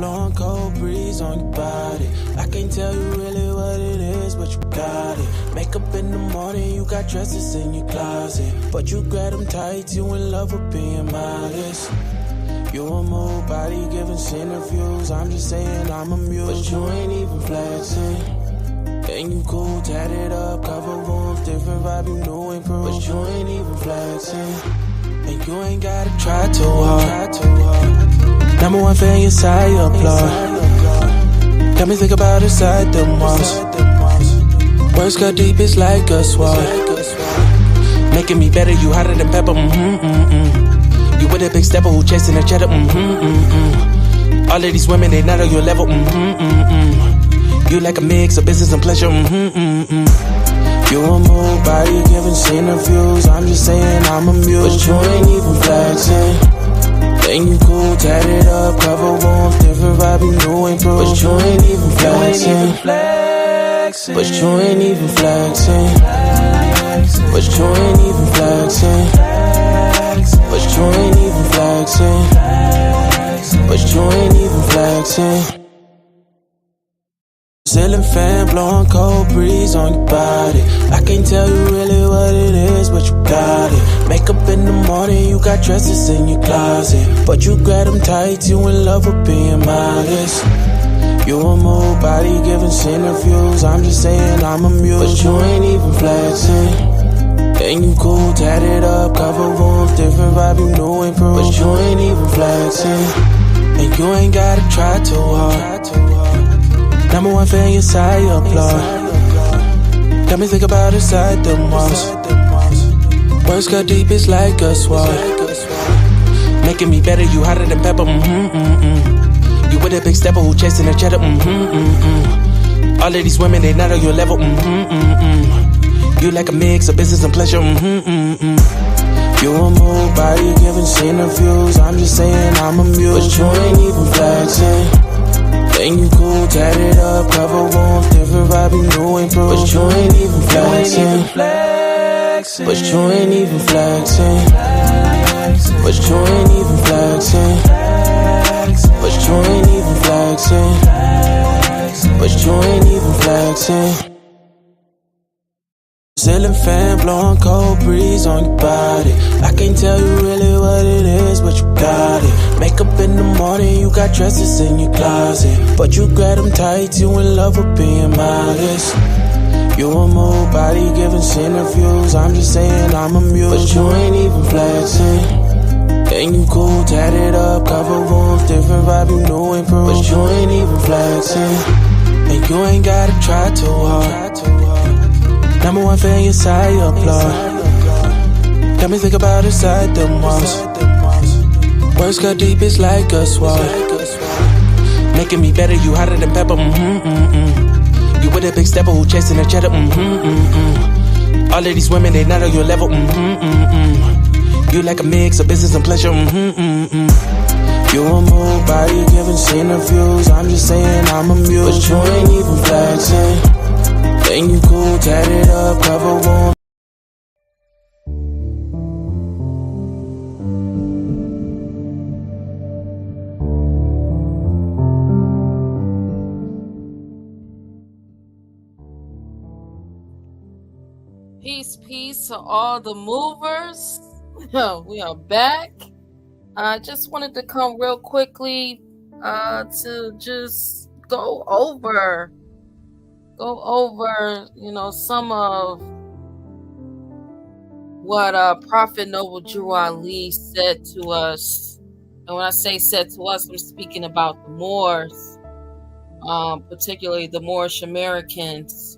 blowing cold breeze on your body. I can't tell you really what it is, but you got it. Makeup in the morning, you got dresses in your closet, but you grab them tight, you in love with being modest. You a move body giving interviews, I'm just saying I'm amused, but you ain't even flexing. And you cool, tatted up, cover wounds, different vibe, you new improved, but you ain't even flexing. And you ain't gotta try too hard. Number one fan, your side, you applaud. Got me think about inside the walls. Words cut deep, it's like a sword. Making me better, you hotter than pepper, You with a big stepper who chasing a cheddar, All of these women, they not on your level, You like a mix of business and pleasure, You a move body giving interviews, I'm just saying I'm amused, but you ain't even flexing. And you cool, tatted up, cover wounds, different vibe, you new improved, but you ain't even flexing. But you ain't even flexing. But you ain't even flexing. But you ain't even flexing. But you ain't even flexing. Ceiling fan blowing cold breeze on your body. I can't tell you really what it is, but you got it. Makeup in the morning, you got dresses in your closet, but you grab them tight, you in love with being modest. You a move body giving interviews, I'm just saying I'm amused, but you ain't even flexing. And you cool, tatted up, cover wounds, different vibe, you new improved, but you ain't even flexing. And you ain't gotta try too hard. Number one fan, your side, you applaud. Got me think about inside the walls. Words cut deep, it's like a sword. Making me better, you hotter than pepper, You with a big stepper who chasing a cheddar, All of these women, they not on your level, You like a mix of business and pleasure, You a move body giving interviews, I'm just saying I'm amused, but you ain't even flexing. And you cool, tatted up, cover wounds, different vibe, you new improved, but you ain't even flexing. But you ain't even flexing. But you ain't even flexing. But you ain't even flexing. But you ain't even flexing. Ceiling fan blowing cold breeze on your body. I can't tell you really what it is, but you got it. Makeup in the morning, you got dresses in your closet, but you grab them tight, you in love with being modest. You a move body giving interviews, I'm just saying I'm amused, but you ain't even flexing. And you cool, tatted up, cover wounds, different vibe, you new improved, but you ain't even flexing. And you ain't gotta try too hard. Number one fan, your side, you applaud. Got me think about inside the walls. Words cut deep, it's like a sword. Making me better, you hotter than pepper, You with a big stepper who chasing a cheddar, All of these women, they not on your level, You like a mix of business and pleasure, You a move body giving interviews, I'm just saying I'm amused, but you ain't even flexing. And you cool, tatted up, cover wounds. Peace to all the movers. We are back. I just wanted to come real quickly to just go over, some of what Prophet Noble Drew Ali said to us. And when I say said to us, I'm speaking about the Moors, particularly the Moorish Americans,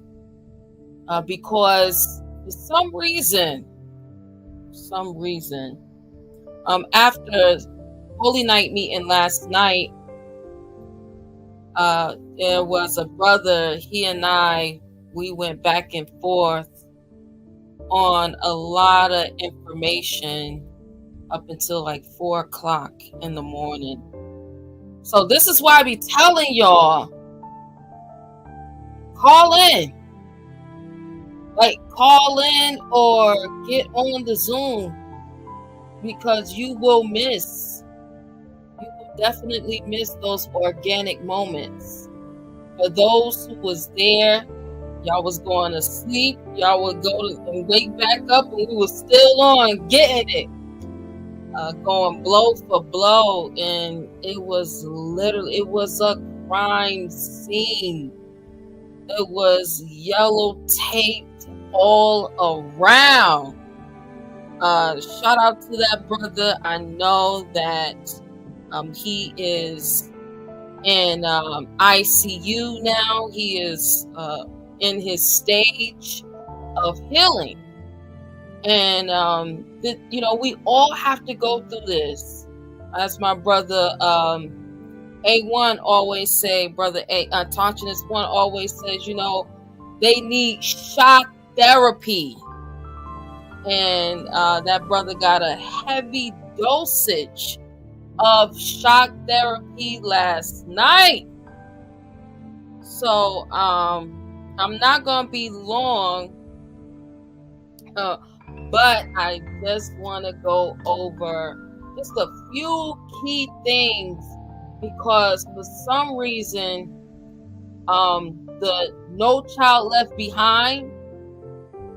because for some reason, after Holy Night meeting last night, there was a brother, he and we went back and forth on a lot of information up until like 4 o'clock in the morning. So this is why I be telling y'all, call in or get on the Zoom, because you will miss definitely miss those organic moments. For those who was there, y'all was going to sleep. Y'all would go and wake back up, and we was still on getting it, going blow for blow, and it was a crime scene. It was yellow taped all around. Shout out to that brother. I know that he is in ICU now. He is in his stage of healing. And we all have to go through this. As my brother A1 always say, brother Tanchinus one always says, they need shock therapy. And that brother got a heavy dosage of shock therapy last night. So I'm not gonna be long, but I just want to go over just a few key things, because for some reason the No Child Left Behind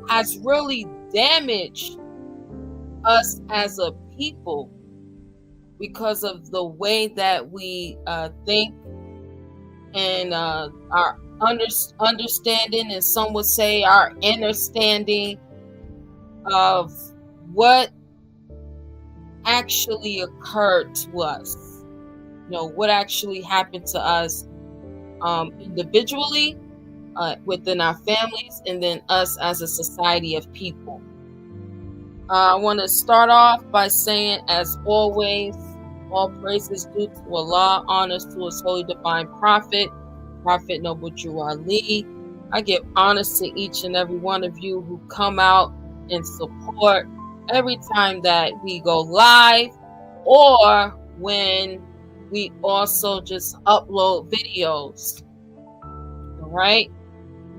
has really damaged us as a people because of the way that we think and our understanding, and some would say our understanding of what actually occurred to us. What actually happened to us individually, within our families, and then us as a society of people. I want to start off by saying, as always, all praises due to Allah, honors to His holy divine prophet, Prophet Noble Drew Ali. I give honors to each and every one of you who come out and support every time that we go live, or when we also just upload videos. All right.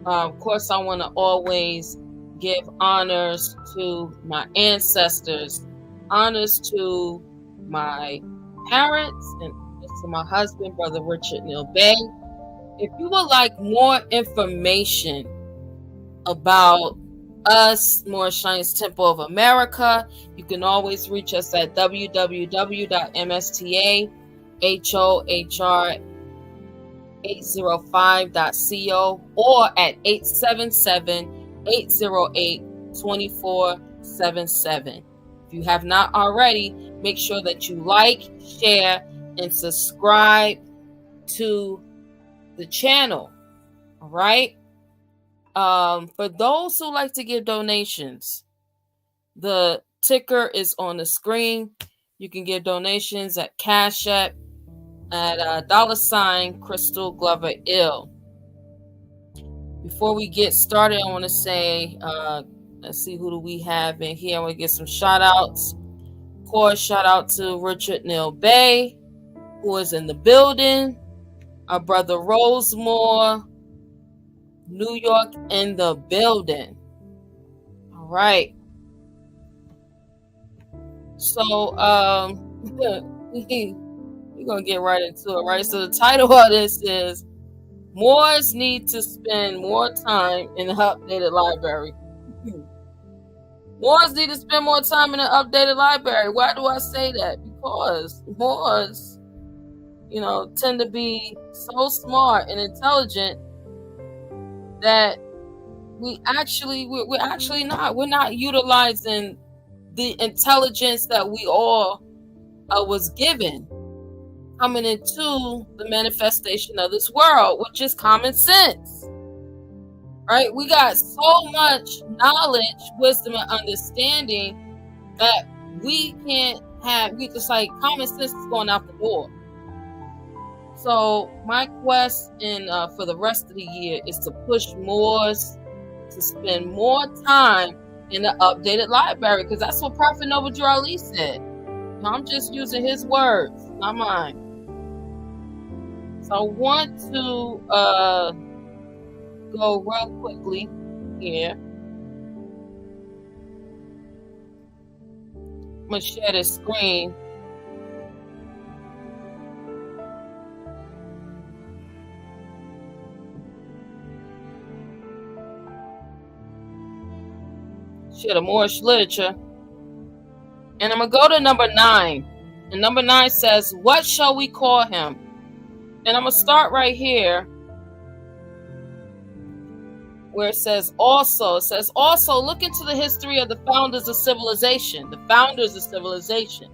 Of course, I want to always give honors to my ancestors, honors to my parents, and to my husband, Brother Richard Neal Bay. If you would like more information about us, Moor Shine's Temple of America, you can always reach us at www.mstahohr805.co or at 877-808-2477. If you have not already, make sure that you like, share, and subscribe to the channel. All right. For those who like to give donations, the ticker is on the screen. You can give donations at Cash App at $ Crystal Glover Ill. Before we get started, I want to say, let's see, who do we have in here? I want to get some shout outs. Of course, shout out to Richard Neal Bay, who is in the building. Our brother Rosemore, New York, in the building. All right. So we're gonna get right into it, right? So the title of this is Moors Need to Spend More Time in the Updated Library. Moors need to spend more time in the updated library. Why do I say that? Because Moors, tend to be so smart and intelligent that we're not utilizing the intelligence that we all was given coming into the manifestation of this world, which is common sense. Right? We got so much knowledge, wisdom, and understanding that we can't have. We just like common sense is going out the door. So my quest for the rest of the year is to push Moors to spend more time in the updated library, because that's what Prophet Noble Drew Ali said. I'm just using his words, not mine. So I want to go real quickly here. I'm gonna share the screen. share the Moorish literature. And I'm going to go to number 9. And number 9 says, what shall we call him? And I'm going to start right here where it says also. It says also, look into the history of the founders of civilization. The founders of civilization.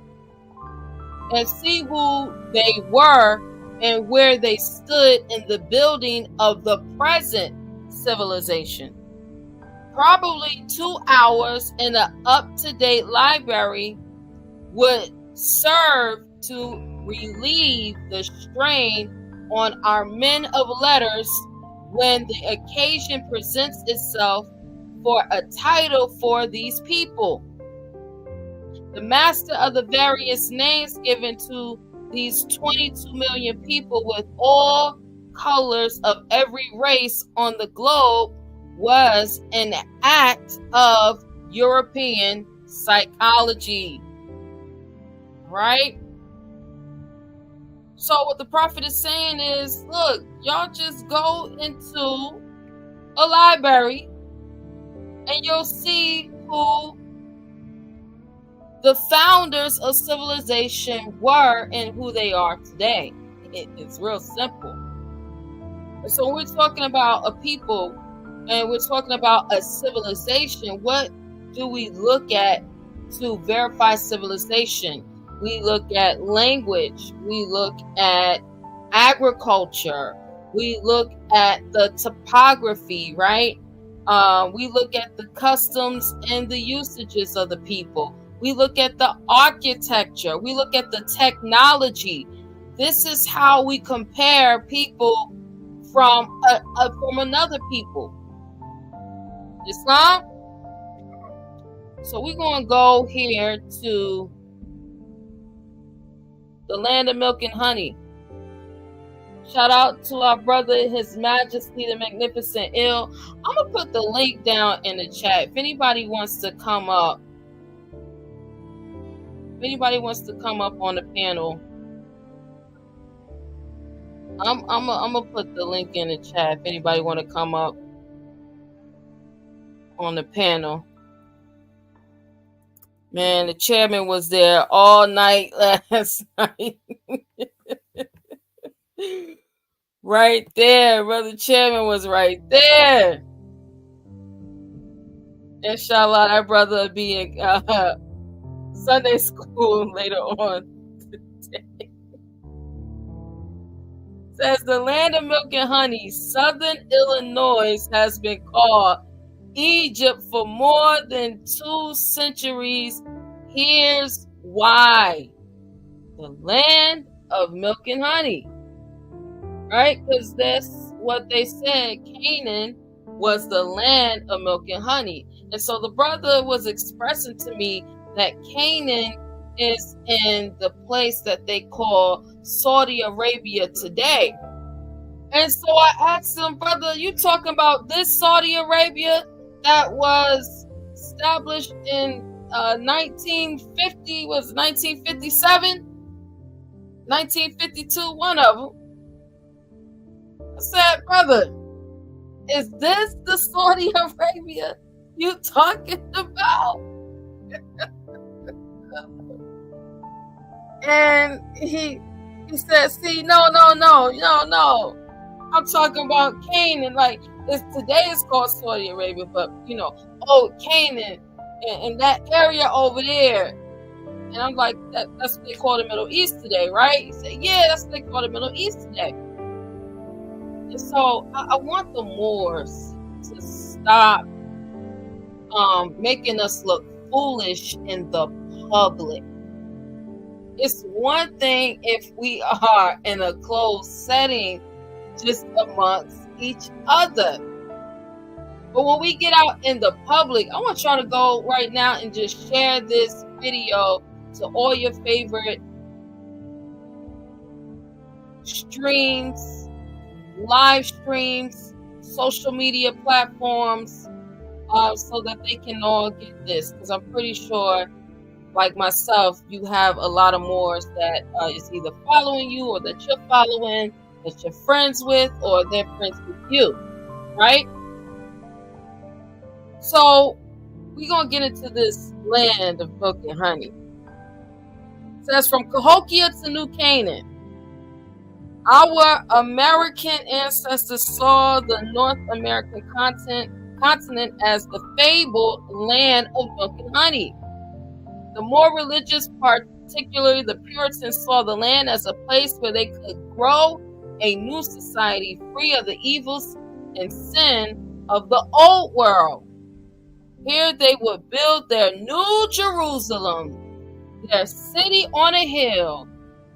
And see who they were and where they stood in the building of the present civilization. Probably 2 hours in an up-to-date library would serve to relieve the strain on our men of letters when the occasion presents itself for a title for these people. The master of the various names given to these 22 million people with all colors of every race on the globe was an act of European psychology. Right? So what the prophet is saying is, look, y'all just go into a library and you'll see who the founders of civilization were and who they are today. It's real simple. So when we're talking about a people and we're talking about a civilization, what do we look at to verify civilization? We look at language. We look at agriculture. We look at the topography, right? We look at the customs and the usages of the people. We look at the architecture. We look at the technology. This is how we compare people from another people. Islam. So we're going to go here to the land of milk and honey. Shout out to our brother, His Majesty the Magnificent Ill. I'm going to put the link down in the chat. If anybody wants to come up, on the panel, I'm gonna put the link in the chat. If anybody want to come up on the panel. Man, the chairman was there all night last night. Right there, brother chairman was right there. Inshallah, that brother will be in Sunday school later on today. Says the land of milk and honey, Southern Illinois has been called Egypt for more than 2 centuries. Here's why. The land of milk and honey. Right? Because that's what they said. Canaan was the land of milk and honey. And so the brother was expressing to me that Canaan is in the place that they call Saudi Arabia today. And so I asked him, brother, you talking about this Saudi Arabia that was established in 1950, was 1957? 1952, one of them. I said, brother, is this the Saudi Arabia you talking about? And he said, see, no. I'm talking about Canaan. Like, today it's called Saudi Arabia, but, Canaan and that area over there. And I'm like, that's what they call the Middle East today, right? He said, yeah, that's what they call the Middle East today. And so I want the Moors to stop making us look foolish in the public. It's one thing if we are in a closed setting just amongst each other. But when we get out in the public, I want y'all to go right now and just share this video to all your favorite streams, live streams, social media platforms, so that they can all get this. Because I'm pretty sure, like myself, you have a lot of Moors that is either following you or that you're following, that you're friends with, or they're friends with you, right? So we're going to get into this land of milk and honey. It says, from Cahokia to New Canaan, our American ancestors saw the North American continent as the fabled land of milk and honey. The more religious, particularly the Puritans, saw the land as a place where they could grow a new society free of the evils and sin of the old world. Here they would build their new Jerusalem, their city on a hill,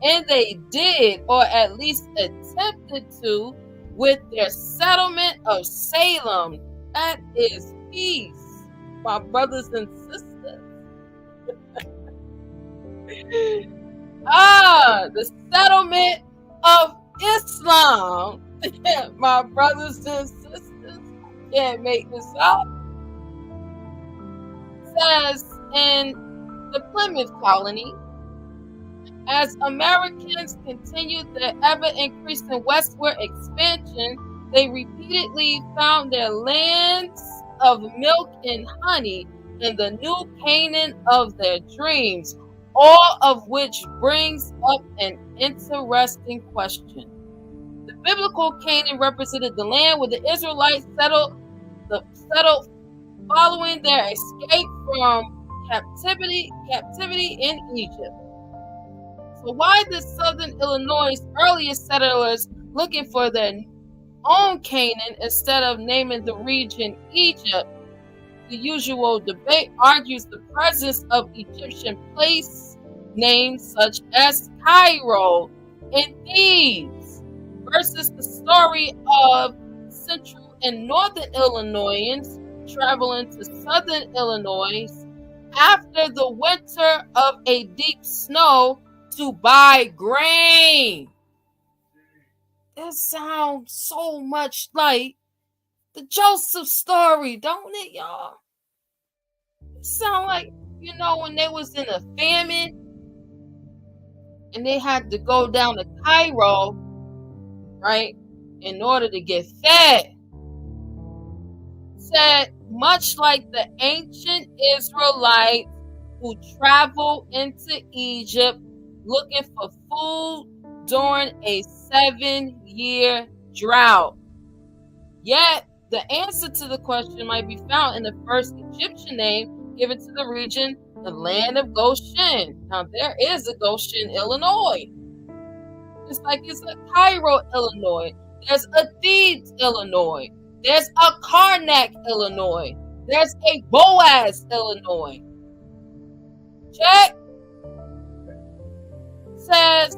and they did, or at least attempted to, with their settlement of Salem. That is peace, my brothers and sisters. The settlement of Islam. My brothers and sisters, can't make this up. Says in the Plymouth colony, as Americans continued their ever-increasing westward expansion, they repeatedly found their lands of milk and honey in the new Canaan of their dreams, all of which brings up an interesting question. The biblical Canaan represented the land where the Israelites settled following their escape from captivity in Egypt. So why did Southern Illinois' earliest settlers looking for their own Canaan instead of naming the region Egypt? The usual debate argues the presence of Egyptian place names such as Cairo and Thebes versus the story of central and northern Illinoisans traveling to southern Illinois after the winter of a deep snow to buy grain. It sounds so much like the Joseph story, don't it, y'all? It sounds like, when they was in a famine and they had to go down to Cairo, right, in order to get fed. Said, much like the ancient Israelites who traveled into Egypt looking for food during a 7-year drought. Yet, the answer to the question might be found in the first Egyptian name given to the region, the land of Goshen. Now, there is a Goshen, Illinois. Just like it's a Cairo, Illinois. There's a Thebes, Illinois. There's a Karnak, Illinois. There's a Boaz, Illinois. Check. Says,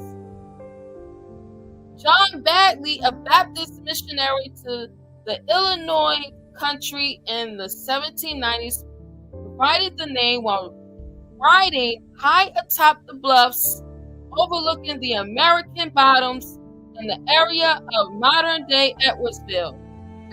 John Bagley, a Baptist missionary to the Illinois country in the 1790s, provided the name while riding high atop the bluffs overlooking the American Bottoms in the area of modern-day Edwardsville.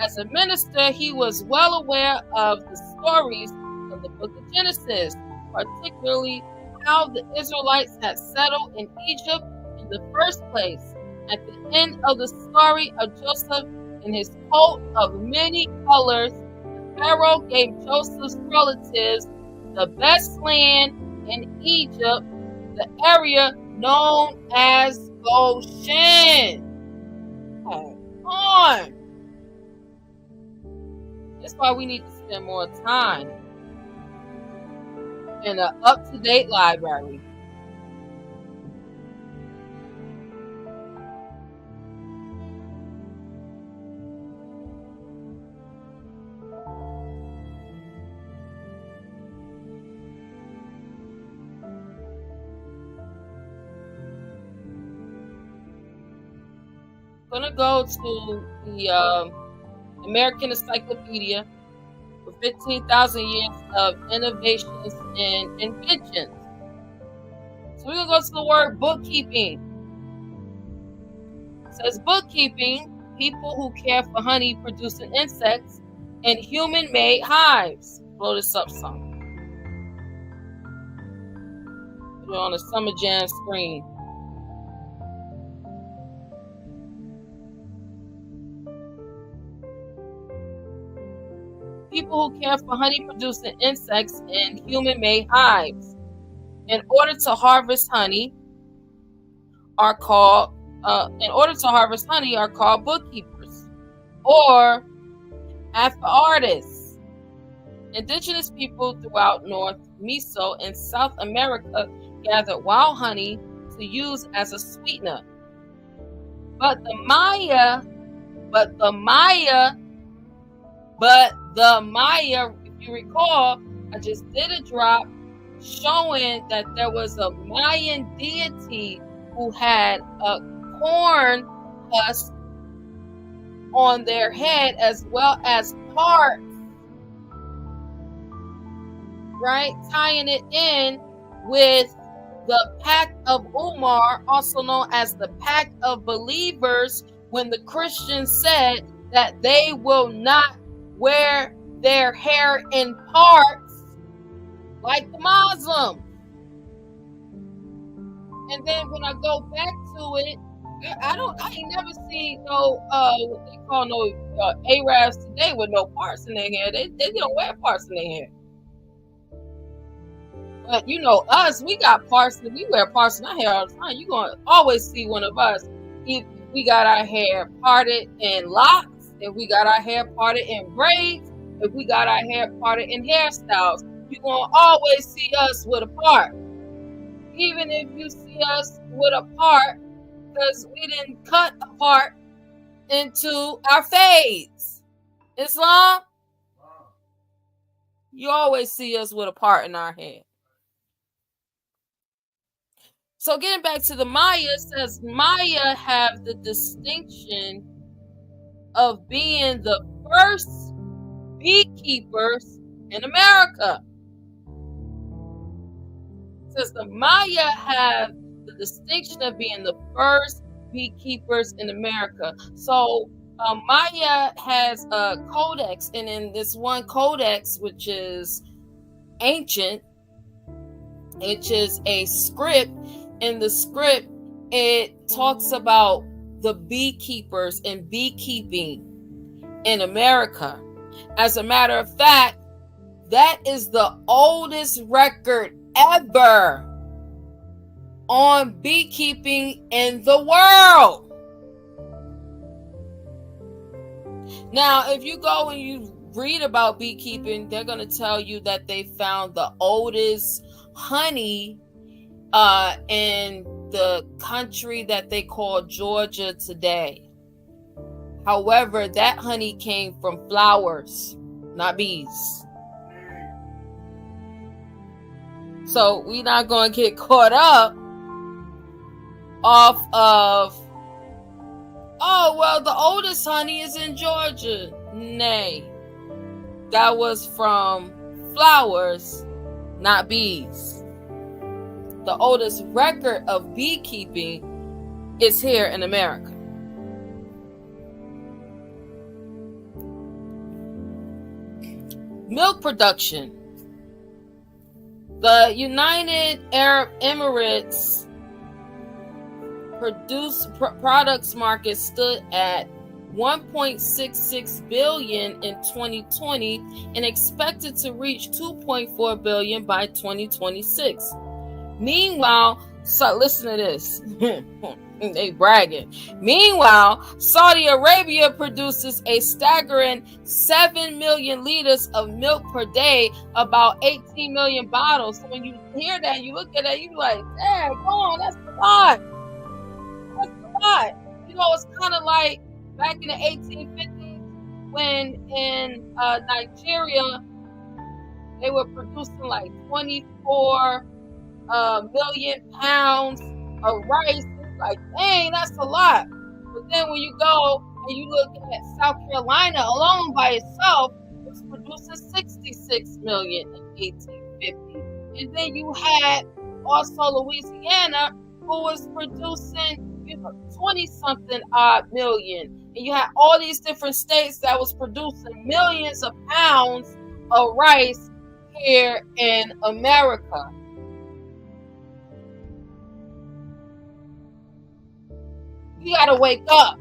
As a minister, he was well aware of the stories of the book of Genesis, particularly how the Israelites had settled in Egypt in the first place. At the end of the story of Joseph and his coat of many colors, Pharaoh gave Joseph's relatives the best land in Egypt, the area known as Goshen. Hold on. That's why we need to spend more time in an up-to-date library. I'm going to go to the American Encyclopedia for 15,000 years of innovations and inventions. So we're going to go to the word bookkeeping. It says bookkeeping, people who care for honey producing insects and human-made hives. Blow this up some. Put it on the Summer Jam screen. people who care for honey-producing insects in human-made hives. In order to harvest honey, are called bookkeepers or artists. Indigenous people throughout North Meso and South America gathered wild honey to use as a sweetener. But the Maya, if you recall, I just did a drop showing that there was a Mayan deity who had a corn husk on their head as well as parts, right? Tying it in with the Pact of Umar, also known as the Pact of Believers, when the Christians said that they will not wear their hair in parts like the Muslims. And then when I go back to it, I ain't never seen no what they call no Arabs today with no parts in their hair. They don't wear parts in their hair. But you know us, we got parts, and we wear parts in our hair all the time. You're gonna always see one of us. If we got our hair parted in locks, if we got our hair parted in braids, if we got our hair parted in hairstyles, you're gonna always see us with a part. Even if you see us with a part, because we didn't cut a part into our fades. Islam, you always see us with a part in our head. So getting back to the Maya, it says Maya have the distinction of being the first beekeepers in America. It says the Maya have the distinction of being the first beekeepers in America. So Maya has a codex, and in this one codex, which is ancient, which is a script, in the script it talks about the beekeepers and beekeeping in America. As a matter of fact, that is the oldest record ever on beekeeping in the world. Now, if you go and you read about beekeeping, they're going to tell you that they found the oldest honey in the country that they call Georgia today. However, that honey came from flowers, not bees. So we're not going to get caught up off of, oh, well, the oldest honey is in Georgia. Nay, that was from flowers, not bees. The oldest record of beekeeping is here in America. Milk production. The United Arab Emirates products market stood at 1.66 billion in 2020 and expected to reach 2.4 billion by 2026. Meanwhile, so listen to this. They bragging. Meanwhile, Saudi Arabia produces a staggering 7 million liters of milk per day, about 18 million bottles. So when you hear that, you look at that, you be like, damn, go on, that's a lot. That's a lot. You know, it's kind of like back in the 1850s when in Nigeria, they were producing like 24 million pounds of rice. Like, dang, that's a lot. But then when you go and you look at South Carolina alone by itself, it's producing 66 million in 1850. And then you had also Louisiana, who was producing 20-something odd million. And you had all these different states that was producing millions of pounds of rice here in America. We gotta wake up,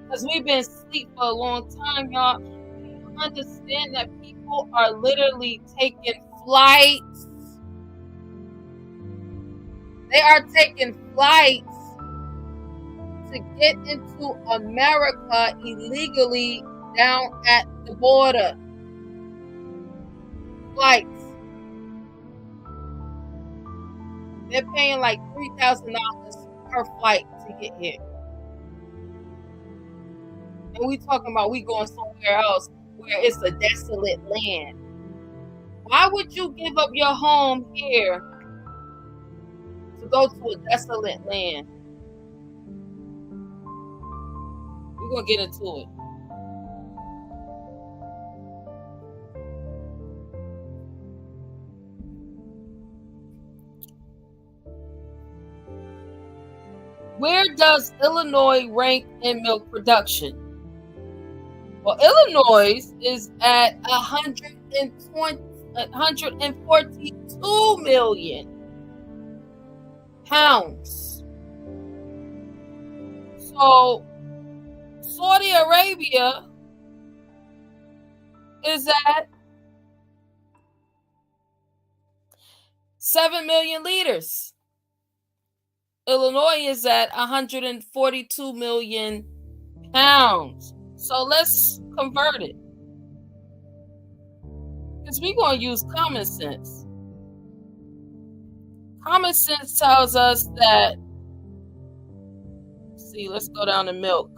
because we've been asleep for a long time, y'all. understand that people are literally taking flights? They are taking flights to get into America illegally down at the border. Flights. They're paying like $3,000 per flight to get here. And we talking about we going somewhere else where it's a desolate land. Why would you give up your home here to go to a desolate land? We're going to get into it. Where does Illinois rank in milk production? Well, Illinois is at 142 million pounds. So Saudi Arabia is at 7 million liters. Illinois is at 142 million pounds. So let's convert it. Because we're going to use common sense. Common sense tells us that, see, let's go down to milk.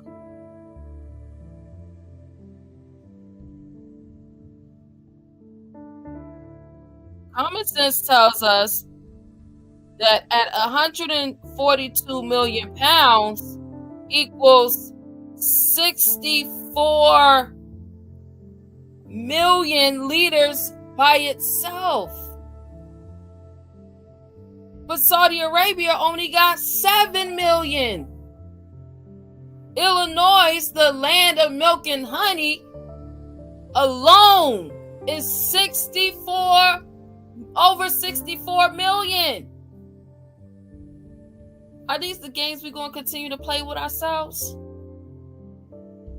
Common sense tells us that at 142 million pounds equals 64 million liters by itself. But Saudi Arabia only got 7 million. Illinois, the land of milk and honey, alone is over 64 million. Are these the games we're going to continue to play with ourselves?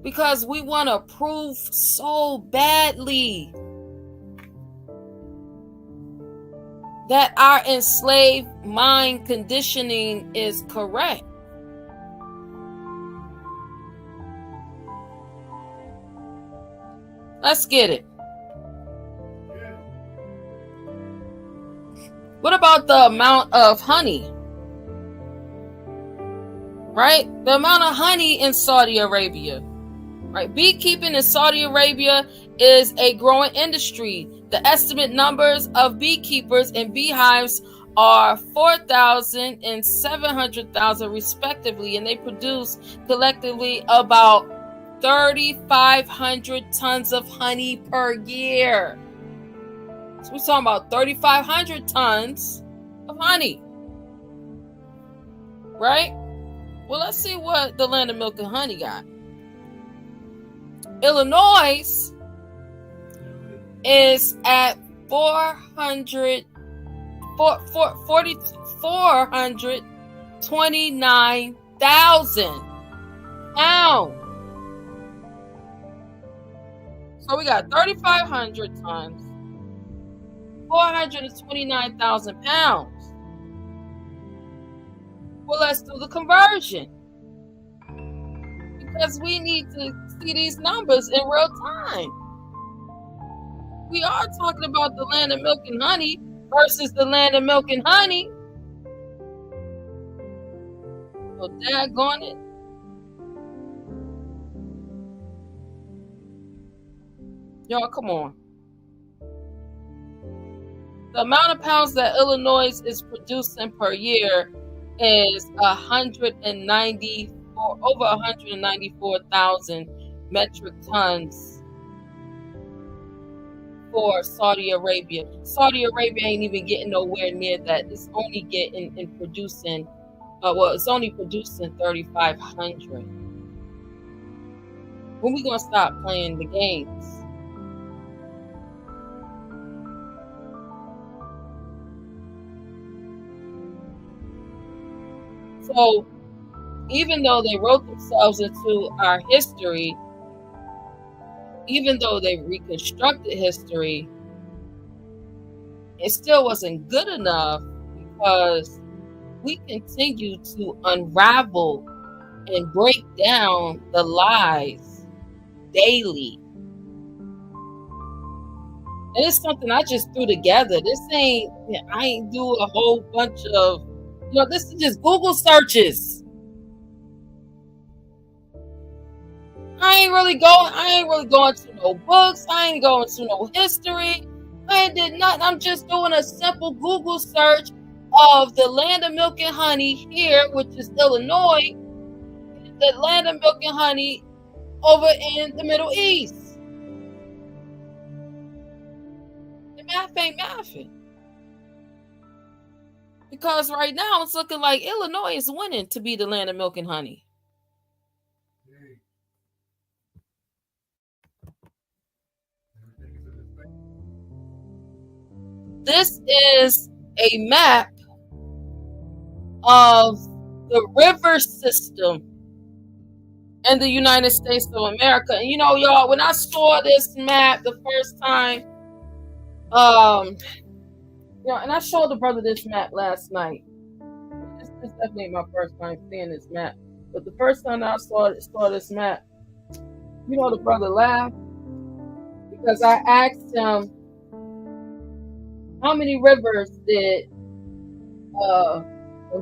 Because we want to prove so badly that our enslaved mind conditioning is correct. Let's get it. What about the amount of honey? Right? The amount of honey in Saudi Arabia. Right? Beekeeping in Saudi Arabia is a growing industry. The estimate numbers of beekeepers and beehives are 4,000 and 700,000 respectively, and they produce collectively about 3,500 tons of honey per year. So we're talking about 3,500 tons of honey. Right? Well, let's see what the land of milk and honey got. Illinois is at 429,000 pounds. So we got 3,500 tons, 429,000 pounds. Well, let's do the conversion. Because we need to see these numbers in real time. We are talking about the land of milk and honey versus the land of milk and honey. So daggone it. Y'all, come on. The amount of pounds that Illinois is producing per year is over 194,000 metric tons for Saudi Arabia. Saudi Arabia ain't even getting nowhere near that. It's only getting and producing, it's only producing 3,500. When we gonna stop playing the games? So even though they wrote themselves into our history, even though they reconstructed history, it still wasn't good enough because we continue to unravel and break down the lies daily. And it's something I just threw together. I ain't do a whole bunch of, this is just Google searches. I ain't really going to no books. I ain't going to no history. I did not. I'm just doing a simple Google search of the land of milk and honey here, which is Illinois, the land of milk and honey over in the Middle East. The math ain't mathing. Because right now it's looking like Illinois is winning to be the land of milk and honey. This is a map of the river system in the United States of America. And y'all, when I saw this map the first time, and I showed the brother this map last night. This definitely ain't my first time seeing this map. But the first time I saw this map, the brother laughed because I asked him, how many rivers did the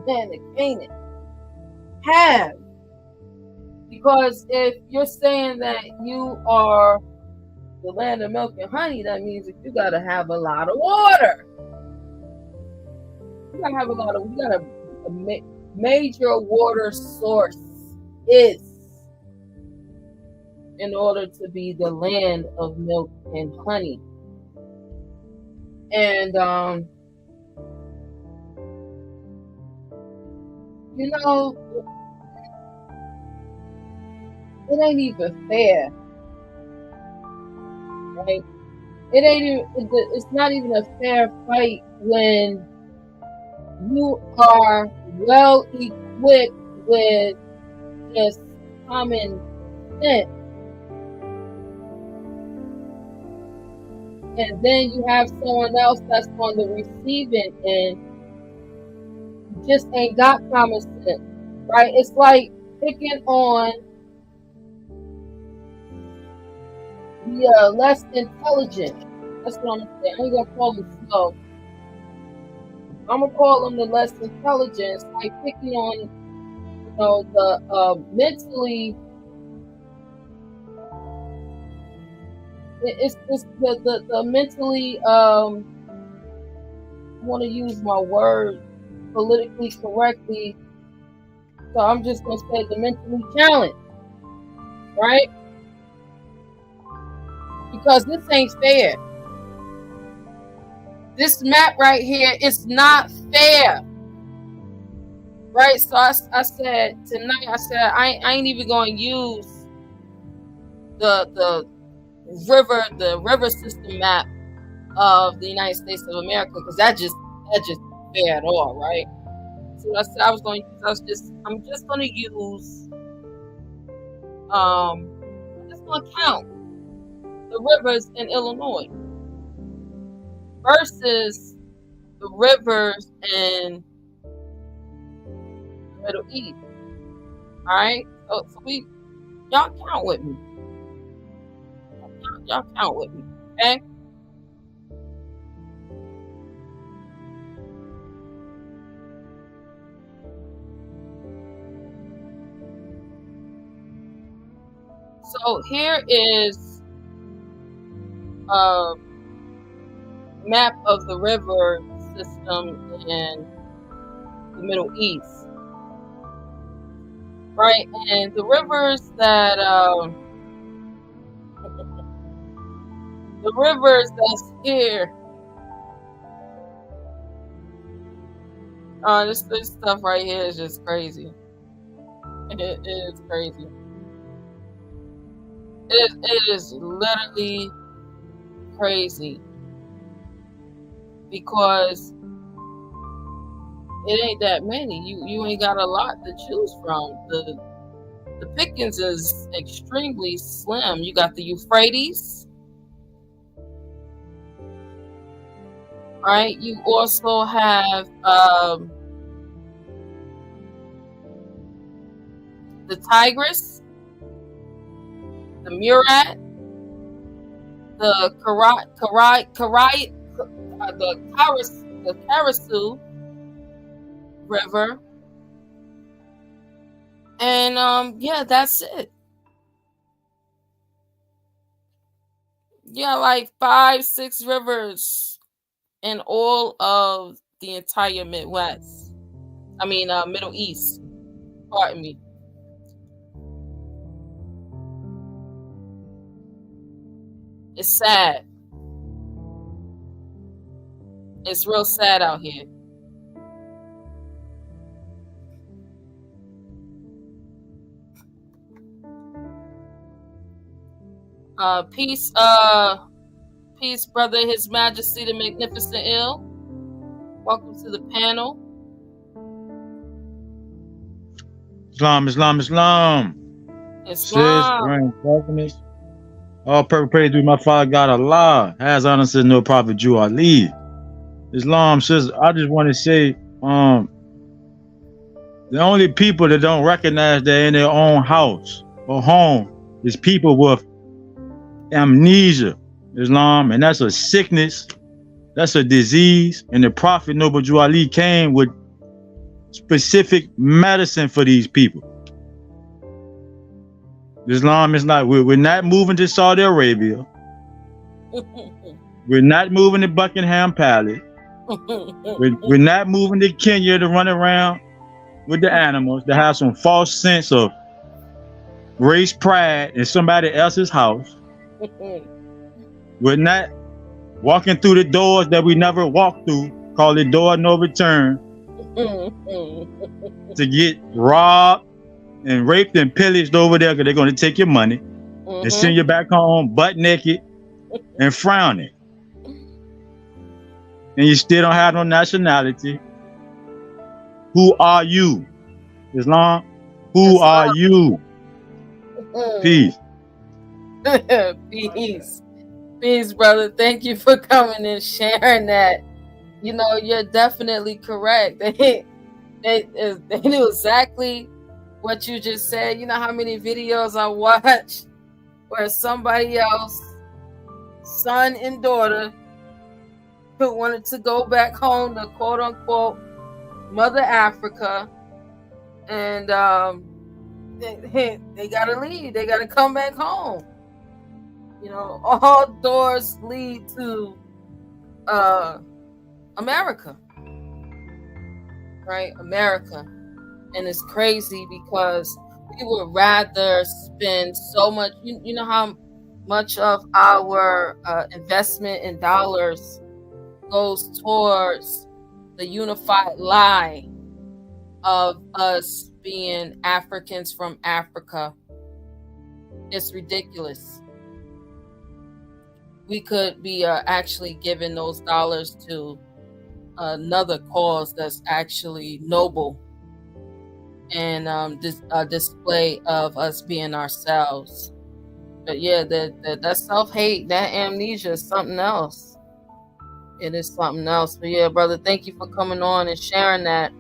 land of Canaan have? Because if you're saying that you are the land of milk and honey, that means that you gotta have a lot of water. You gotta have a major water source is in order to be the land of milk and honey. And it ain't even fair, right? It's not even a fair fight when you are well equipped with just common sense, and then you have someone else that's on the receiving end who just ain't got common sense, right? It's like picking on the less intelligent. That's what I'm gonna say. I ain't gonna call them slow. I'm gonna call them the less intelligent. It's like picking on, the mentally. It's the mentally. I want to use my word politically correctly, so I'm just gonna say the mentally challenged, right? Because this ain't fair. This map right here is not fair, right? So I said tonight, I ain't even going to use the river system map of the United States of America, because that just fair at all, right? So I said I'm just going to use I'm just going to count the rivers in Illinois versus the rivers in the Middle East. All right, so y'all count with me. Y'all count with me, okay? So here is a map of the river system in the Middle East, right? And the rivers that's here. This stuff right here is just crazy. It is crazy. It is literally crazy, because it ain't that many. You ain't got a lot to choose from. the pickings is extremely slim. You got the Euphrates, right? You also have the Tigris, the Murat, the the Karasu River, and yeah, that's it. Yeah, like 5, 6 rivers in all of the entire Midwest. I mean, Middle East. Pardon me. It's sad. It's real sad out here. Peace, peace, brother, His Majesty the Magnificent Ill. Welcome to the panel. Islam. Islam. Sis, grand governors. All perfect praise to my Father God Allah. Has honor to no prophet Jew Ali. Islam, sis, I just want to say, the only people that don't recognize they're in their own house or home is people with amnesia, Islam, and that's a sickness, that's a disease, and the Prophet Noble Jew Ali came with specific medicine for these people. Islam is not, we're not moving to Saudi Arabia. We're not moving to Buckingham Palace. We're not moving to Kenya to run around with the animals, to have some false sense of race pride in somebody else's house. We're not walking through the doors that we never walked through, called the door of no return, to get robbed and raped and pillaged over there because they're going to take your money and send you back home butt naked and frowning. And you still don't have no nationality. Who are you? Islam? Who are you? Peace. Peace. Peace, brother. Thank you for coming and sharing that. You know, you're definitely correct. They knew exactly what you just said. You know how many videos I watched where somebody else, son and daughter, who wanted to go back home to quote unquote Mother Africa, and they gotta leave. They gotta come back home. You know, all doors lead to America, right? America. And it's crazy because we would rather spend so much. You know how much of our investment in dollars goes towards the unified lie of us being Africans from Africa. It's ridiculous. We could be actually giving those dollars to another cause that's actually noble, and a display of us being ourselves. But yeah, that self-hate, that amnesia is something else. It is something else. But yeah, brother, thank you for coming on and sharing that.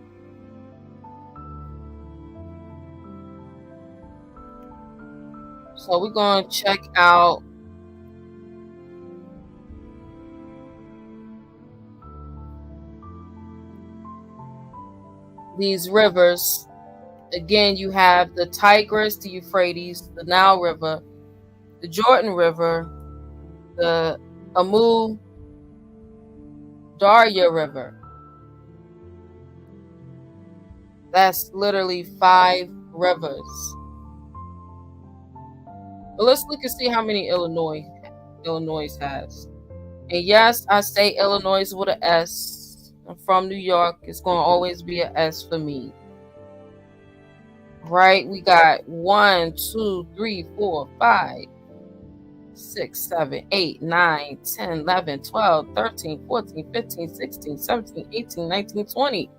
So we're going to check out these rivers. Again, you have the Tigris, the Euphrates, the Nile River, the Jordan River, the Amu Darya River. That's literally 5 rivers. But let's look and see how many Illinois has. And yes, I say Illinois with an S. I'm from New York. It's going to always be an S for me. Right? We got 1, 2, 3, 4, 5, 6, 7, 8, 9, 10, 11, 12, 13, 14, 15, 16, 17, 18, 19, 20.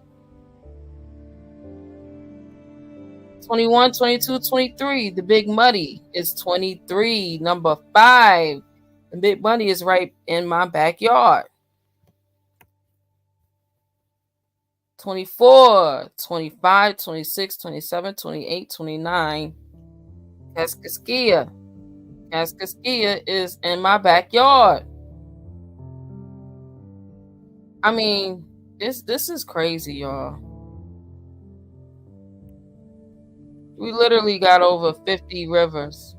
21, 22, 23. The Big Muddy is 23. Number 5. The Big Muddy is right in my backyard. 24, 25, 26, 27, 28, 29. Kaskaskia. Kaskaskia is in my backyard. I mean, this is crazy, y'all. We literally got over 50 rivers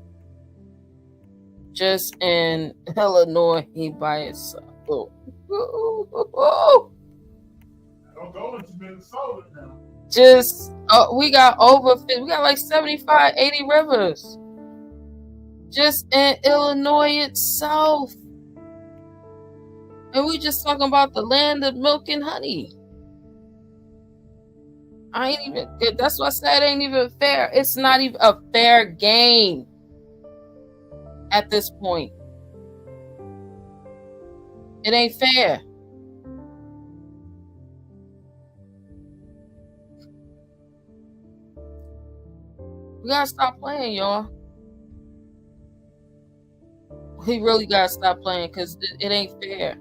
just in Illinois by itself. Don't go into Minnesota now. Just we got like 75, 80 rivers just in Illinois itself. And we just talking about the land of milk and honey. That's why I said it ain't even fair. It's not even a fair game at this point. It ain't fair. We gotta stop playing, y'all. We really gotta stop playing because it ain't fair.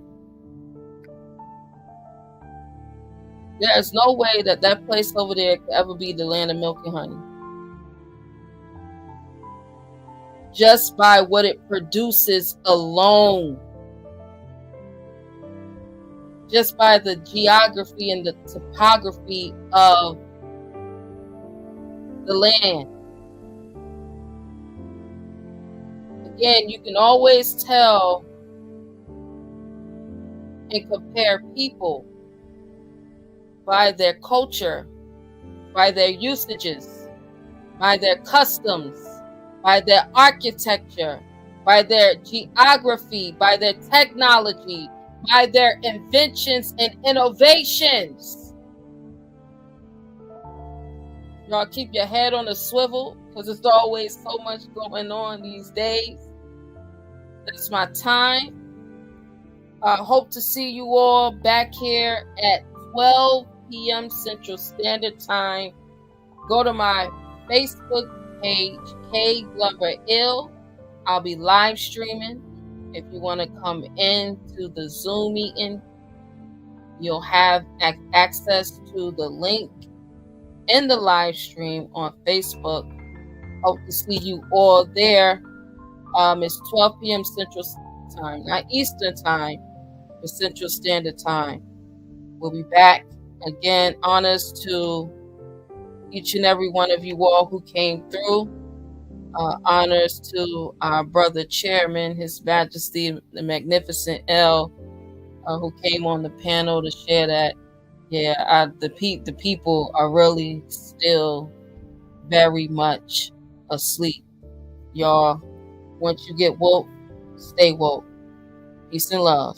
There's no way that place over there could ever be the land of milk and honey. Just by what it produces alone. Just by the geography and the topography of the land. Again, you can always tell and compare people by their culture, by their usages, by their customs, by their architecture, by their geography, by their technology, by their inventions and innovations. Y'all keep your head on a swivel because there's always so much going on these days. It's my time. I hope to see you all back here at 12 p.m. Central Standard Time. Go to my Facebook page, K Glover Ill. I'll be live streaming. If you want to come into the Zoom meeting, you'll have access to the link in the live stream on Facebook. Hope to see you all there. It's 12 p.m. Central Time, not Eastern Time, but Central Standard Time. We'll be back. Again, honors to each and every one of you all who came through. Honors to our brother chairman, His Majesty the Magnificent L, who came on the panel to share that. Yeah, the people are really still very much asleep. Y'all, once you get woke, stay woke. Peace and love.